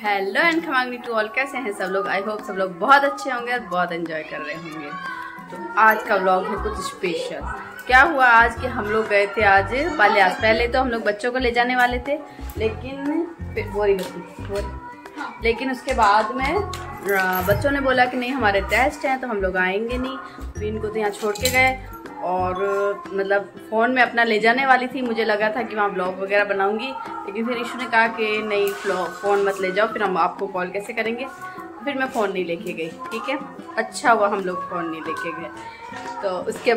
Hello and खमांगनी to all, कैसे हैं सब लोग। आई होप सब लोग बहुत अच्छे होंगे और बहुत एंजॉय कर रहे होंगे। तो आज का व्लॉग है कुछ स्पेशल। क्या हुआ आज कि हम लोग गए थे आज बाल्यास। पहले तो हम लोग बच्चों को ले जाने वाले थे, लेकिन उसके बाद में बच्चों ने बोला कि नहीं हमारे टेस्ट हैं तो हम लोग आएंगे नहीं। तो इनको तो यहाँ छोड़ के गए और मतलब फ़ोन में अपना ले जाने वाली थी। मुझे लगा था कि वहाँ ब्लॉग वगैरह बनाऊंगी, लेकिन फिर ईशू ने कहा कि नहीं फ़ोन मत ले जाओ, फिर हम आपको कॉल कैसे करेंगे। फिर मैं फ़ोन नहीं लेके गई। ठीक है, अच्छा हुआ हम लोग फ़ोन नहीं लेके गए। तो उसके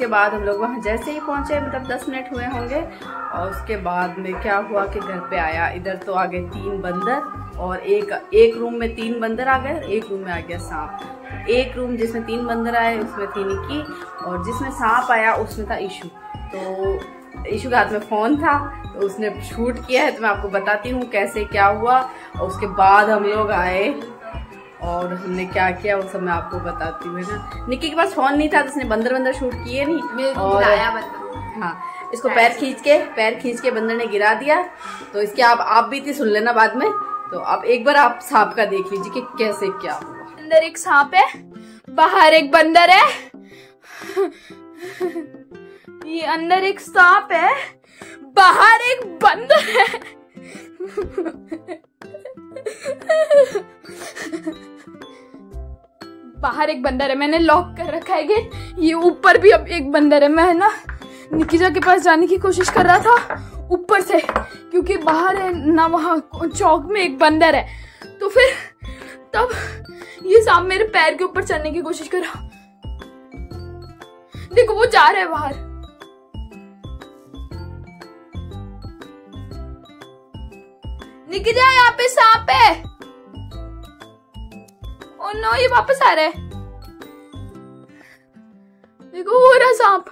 बाद हम लोग वहाँ जैसे ही पहुँचे, मतलब 10 मिनट हुए होंगे। और उसके बाद में क्या हुआ कि घर पे आया, इधर तो आ गए 3 बंदर और एक रूम में 3 बंदर आ गए, एक रूम में आ गया सांप। एक रूम जिसमें 3 बंदर आए उसमें थी निक्की, और जिसमें सांप आया उसमें था ईशू। तो ईशू के हाथ में फ़ोन था तो उसने शूट किया है, तो मैं आपको बताती हूँ कैसे क्या हुआ। और उसके बाद हम लोग आए और हमने क्या किया वो सब मैं आपको बताती हूँ, है ना। निक्की के पास फ़ोन नहीं था तो उसने बंदर शूट किए नहीं, और हाँ इसको पैर खींच के बंदर ने गिरा दिया। तो इसके आप भी थी, सुन लेना बाद में। तो अब एक बार आप सांप का देख लीजिए कि कैसे क्या हुआ। अंदर एक सांप है, बाहर एक बंदर है। ये अंदर एक सांप है, बाहर एक बंदर है। बाहर एक बंदर है, मैंने लॉक कर रखा है गेट। ये ऊपर भी अब एक बंदर है। मैं ना निकिता के पास जाने की कोशिश कर रहा था ऊपर से, क्योंकि बाहर है ना, वहाँ चौक में एक बंदर है। तो फिर तब ये सांप मेरे पैर के ऊपर चढ़ने की कोशिश कर रहा। देखो वो जा रहा है बाहर। निकिता यहाँ पे सांप है। ओ नो, ये वापस आ रहा है। देखो वो रहा सांप।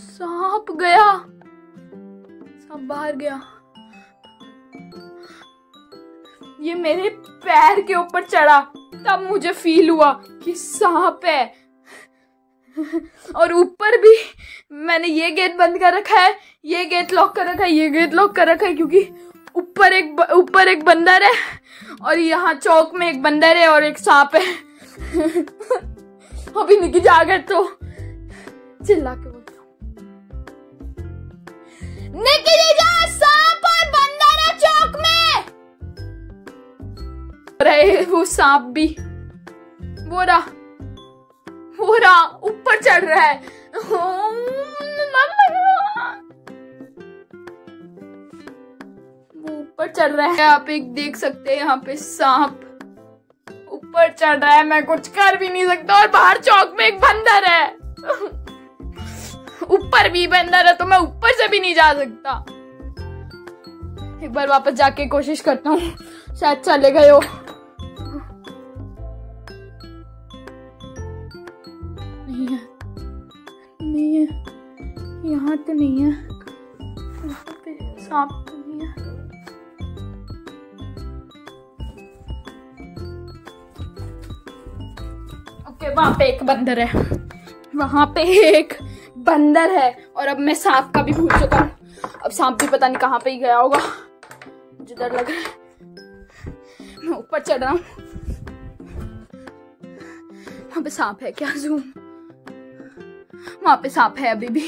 सांप गया, सांप बाहर गया। ये मेरे पैर के ऊपर चढ़ा, तब मुझे फील हुआ कि सांप है। और ऊपर भी मैंने ये गेट बंद कर रखा है, ये गेट लॉक कर रखा है, ये गेट लॉक कर रखा है, क्योंकि ऊपर एक बंदर है और यहाँ चौक में एक बंदर है और एक सांप है। अभी निकी जाकर तो चिल्ला के बोलता हूँ, निकी जा, सांप और बंदर है चौक में। रहे वो सांप भी, वो रहा ऊपर चढ़ रहा है। वो ऊपर चढ़ रहा है, आप एक देख सकते हैं यहाँ पे सांप ऊपर चढ़ रहा है। मैं कुछ कर भी नहीं सकता। और बाहर चौक में एक बंदर है, ऊपर भी बंदर है, तो मैं ऊपर से भी नहीं जा सकता। एक बार वापस जाके कोशिश करता हूँ, शायद चले गए हो। नहीं है, यहाँ तो नहीं है, सांप तो नहीं है। ओके, वहां पे एक बंदर है, वहां पे एक बंदर है। और अब मैं सांप का भी भूल चुका हूँ। अब सांप भी पता नहीं कहाँ पे ही गया होगा, मुझे डर लग रहा है। मैं ऊपर चढ़ रहा हूँ, वहां पे सांप है क्या? जूम, वहां पे सांप है अभी भी।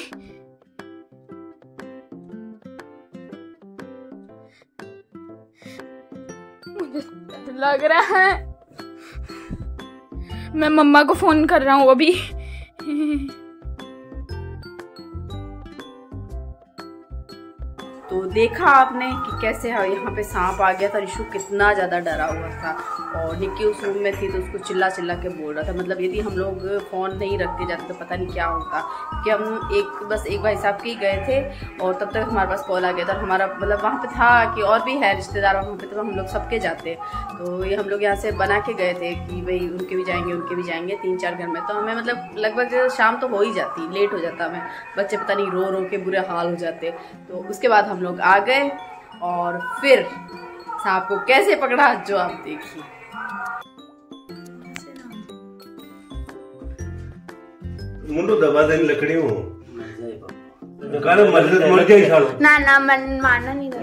मुझे डर लग रहा है। मैं मम्मा को फोन कर रहा हूँ अभी। तो देखा आपने कि कैसे यहाँ पे सांप आ गया था। ऋषु कितना ज़्यादा डरा हुआ था और निक्की उस रूम में थी तो उसको चिल्ला के बोल रहा था। मतलब यदि हम लोग फ़ोन नहीं रखते जाते तो पता नहीं क्या होता, कि हम बस एक भाई साहब के ही गए थे और तब तक हमारे पास कॉल आ गया था। और हमारा मतलब वहाँ पे था कि और भी है रिश्तेदार वहाँ पे, तो हम लोग सबके जाते। तो ये हम लोग यहाँ से बना के गए थे कि भाई उनके भी जाएंगे 3-4 घर में। तो हमें मतलब लगभग शाम तो हो ही जाती, लेट हो जाता हमें। बच्चे पता नहीं रो के बुरे हाल हो जाते। तो उसके बाद हम लोग आ गए और फिर सांप को कैसे पकड़ा जो आप देखिए। मुंडो दबा देने लकड़ी हूँ ना मन मानना नहीं था।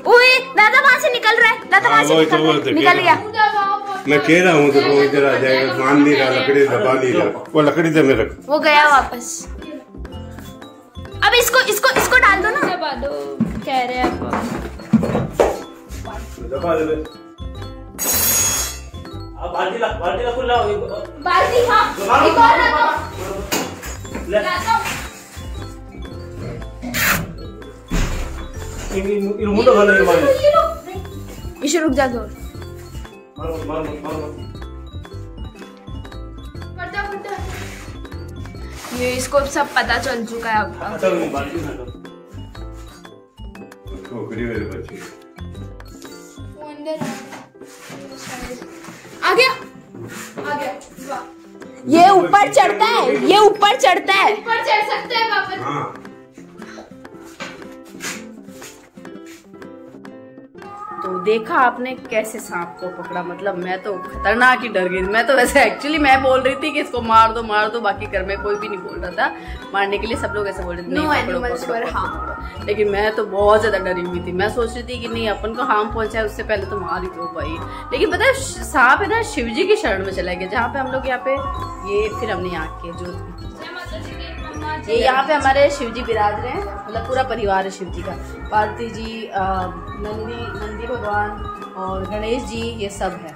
ओए दादा वहाँ से निकल रहा है, दादा वहाँ से निकल गया। मैं कह रहा हूँ तो वो इधर आ जाएगा, मान नहीं रहा, लकड़ी दबा नहीं रहा, वो लकड़ी दे मेरे वो गया वापस। अब इसको इसको इसको डाल दो ना, दबा दो कह रहे हैं दबा दे। बाल्टी ला खुला बाल्टी। हाँ एक और लाता हूं। इशू रुक जा, दो ये इसको सब पता चल चुका है आपका। आ गया ये ऊपर चढ़ता है, ये ऊपर चढ़ता है, ऊपर चढ़ सकते हैं वापस। तो देखा आपने कैसे सांप को पकड़ा, मतलब मैं तो खतरनाक ही डर गई। मैं तो वैसे एक्चुअली मैं बोल रही थी कि इसको मार दो, बाकी घर में कोई भी नहीं बोल रहा था मारने के लिए, सब लोग ऐसे बोल रहे थे नहीं पकड़ो। लेकिन मैं तो बहुत ज्यादा डरी हुई थी। मैं सोच रही थी कि नहीं अपन को हार्म पहुंचाए उससे पहले तो मार ही दो भाई। लेकिन पता है सांप है ना शिव जी की शरण में चला गया, जहाँ पे हम लोग यहाँ पे ये फिर हमने यहाँ के जोत ये यहाँ पे हमारे शिव जी विराज रहे हैं, मतलब पूरा परिवार है शिव जी का। पार्वती जी, नंदी भगवान और गणेश जी, ये सब है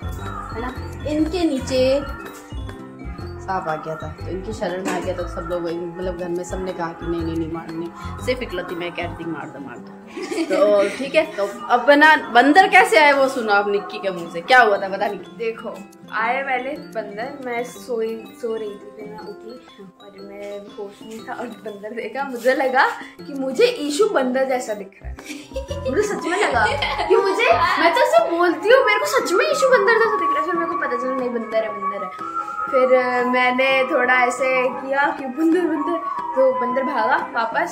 ना। इनके नीचे सांप आ गया था तो इनकी शरण में आ गया, तो सब लोग मतलब घर में सबने कहा कि नहीं मारनी, सिर्फ इकलौती मैं कह रही थी मार दो तो ठीक है। तो अब ना बंदर कैसे आए वो सुनो आप निक्की के मुंह से, क्या हुआ था बता निक्की। देखो आए पहले बंदर, मैं सो रही थी, फिर मैं उठी और मैं होश नहीं था और बंदर देखा, मुझे लगा कि मुझे ईशू बंदर जैसा दिख रहा है। मुझे सच में लगा कि मुझे, मैं तो ऐसे बोलती हूँ मेरे को सच में ईशू बंदर जैसा दिख रहा है। फिर मेरे को पता चला नहीं बंदर है। फिर मैंने थोड़ा ऐसे किया कि बंदर, तो बंदर भागा वापस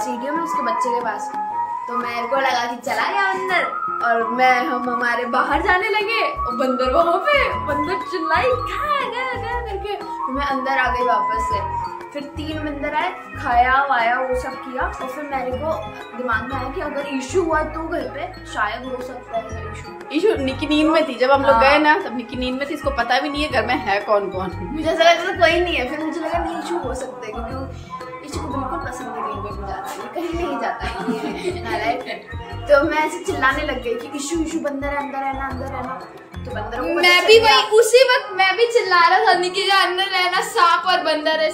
सीढ़ियों में उसके बच्चे के पास। तो मेरे को लगा कि चला गया अंदर और हम हमारे बाहर जाने लगे और बंदर वहां पे, बंदर चिल्लाई गया करके। तो मैं अंदर आ गई वापस से। फिर 3 बंदर आए, खाया वाया वो सब किया और फिर मेरे को दिमाग में आया कि अगर इशू हुआ तो घर पे शायद हो सकता है इशू। निक्की नींद में थी जब हम लोग गए ना, तब निक्की नींद में थी, इसको पता भी नहीं है घर में है कौन। मुझे ऐसा लगा कोई नहीं है। फिर मुझे लगा नहीं इशू हो सकता है क्योंकि इशू को बिल्कुल पसंद नहीं है जाता, ये कहीं नहीं जाता है ये। तो मैं ऐसे चिल्लाने लग गई कि इशू बंदर है, अंदर है ना। तो बंदर को मैं भी वही उसी वक्त मैं भी चिल्ला रहा था निकी जा अंदर रहना, सांप और बंदर है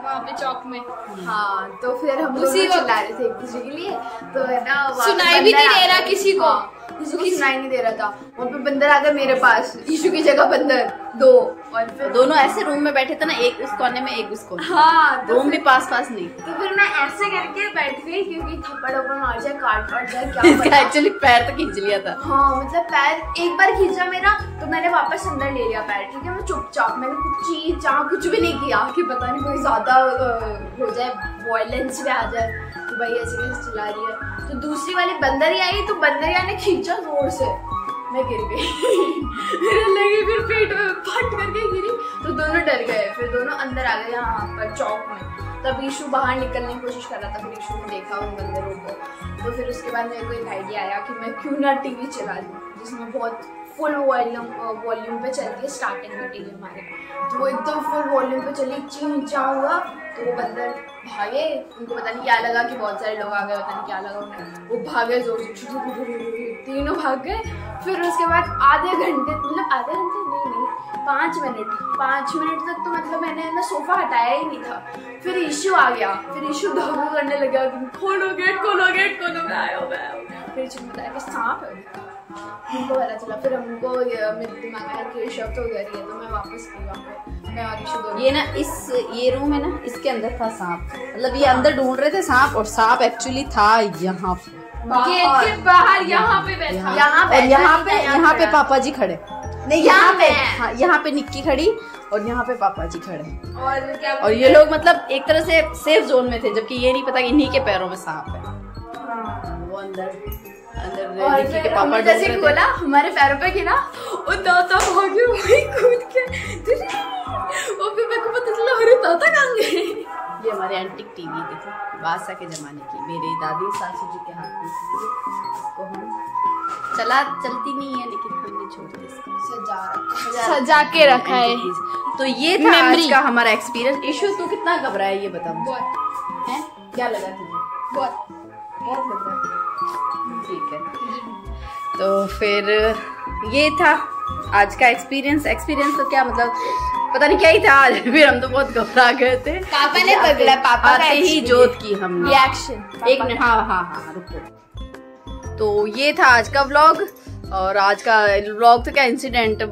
वहाँ पे चौक में। हाँ तो फिर हम उसी चिल्ला रहे थे एक दूसरे के लिए, तो है ना सुनाई भी नहीं दे रहा किसी को सुनाई नहीं दे रहा था। वहाँ पे बंदर आ गए मेरे पास, ईशू की जगह बंदर 2, और फिर दोनों ऐसे रूम में बैठे थे ना, एक उस कोने में एक उस कोने। हाँ रूम भी पास नहीं। तो फिर मैं ऐसे करके बैठ गई क्योंकि थप्पड़ मार जाए, काट जाए क्या। एक्चुअली पैर तो खींच लिया था। हाँ मतलब पैर एक बार खींचा मेरा, तो मैंने वापस अंदर ले लिया पैर। ठीक है मैं चुपचाप, मैंने कुछ भी नहीं किया कि पता नहीं कोई ज्यादा हो जाए, वायलेंस में आ जाए तो भाई ऐसे कैसे चिल्ला रही है। तो दूसरी वाली बंदरिया आई, तो बंदरिया ने खींचा जोर से, मैं गिर गई। फिर पेट में फट करके गिरी, तो दोनों डर गए। फिर दोनों अंदर आ गए यहाँ पर चौक में। तब ईशू बाहर निकलने की कोशिश कर रहा था, फिर ईशू ने देखा उन बंदरों को। तो फिर उसके बाद मेरे को एक आइडिया आया कि मैं क्यों ना टीवी चला लूँ, जिसमें बहुत फुल वॉल्यूम पे चलती है स्टार्टिंग में टीवी हमारे। तो वो एकदम फुल वॉल्यूम पे चली, चीं हुआ, तो वो बंदर भागे। उनको पता नहीं क्या लगा कि बहुत सारे लोग आ गए, पता नहीं क्या लगा उन्हें। वो भागे जोर से, तीनों भाग गए। फिर उसके बाद आधे घंटे नहीं 5 मिनट तक तो मतलब मैंने सोफा हटाया ही नहीं था। फिर इशू आ गया, फिर इशू धोखा करने लगा कि खोलो गेट, मैं आया। फिर इशू ने बताया कि सांप है, हमको पता चला। फिर हमको मेरे दिमाग में आया कि शव तो उधर ही है, तो मैं वापस गई वहाँ पे। मैं और इशू ये ना ये रूम है ना, इसके अंदर था सांप। मतलब ये अंदर ढूंढ रहे थे सांप, और सांप एक्चुअली था यहाँ पे गेट के बाहर, यहाँ पे बैठा, यहाँ पे पापा जी खड़े, नहीं यहाँ पे निक्की खड़ी और यहाँ पे पापा जी खड़े। और ये लोग मतलब एक तरह से सेफ जोन में थे, जबकि ये नहीं पता कि इन्हीं के पैरों में सांप है। वो अंदर अंदर निकी के पापा जैसे बोला हमारे पैरों पे गिरा और ताता भागे वही कूद के और फिर मेरे को पता चला अरे ताता कहाँ गए। ये हमारे एंटिक टीवी देखो बादशाह के जमाने की, मेरी दादी सासू जी के हाथ में थी। इसको हम चलती नहीं है लेकिन हमने छोड़ दी इसको, सजा के रखा है। तो ये था आज का हमारा एक्सपीरियंस। इशू तू कितना घबरा है ये बता मुझे, हैं क्या लगा तुझे? बहुत बहुत घबरा। ठीक है तो फिर ये था आज का एक्सपीरियंस तो क्या मतलब पता नहीं क्या ही था आज। फिर हम तो बहुत घबरा गए थे। पापा ने पकड़ा, पापा आते ही जोत की हमने रिएक्शन एक मिनट। हाँ रुको। तो ये था आज का व्लॉग, और आज का व्लॉग तो क्या इंसिडेंट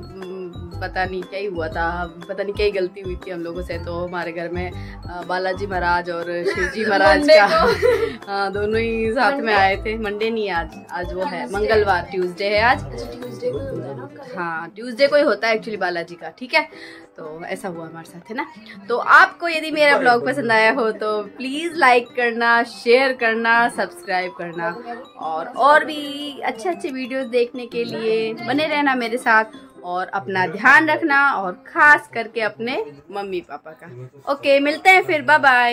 पता नहीं क्या ही हुआ था, पता नहीं क्या ही गलती हुई थी हम लोगों से। तो हमारे घर में बालाजी महाराज और शिवजी महाराज का दोनों ही साथ में आए थे। मंडे नहीं आज वो है मंगलवार, ट्यूसडे है आज। ट्यूसडे को होता है ना? हाँ ट्यूसडे को ही होता है एक्चुअली बालाजी का। ठीक है तो ऐसा हुआ हमारे साथ है ना। तो आपको यदि मेरा ब्लॉग पसंद आया हो तो प्लीज लाइक करना, शेयर करना, सब्सक्राइब करना, और भी अच्छे वीडियोस देखने के लिए बने रहना मेरे साथ, और अपना ध्यान रखना और खास करके अपने मम्मी पापा का। ओके मिलते हैं फिर, बाय बाय।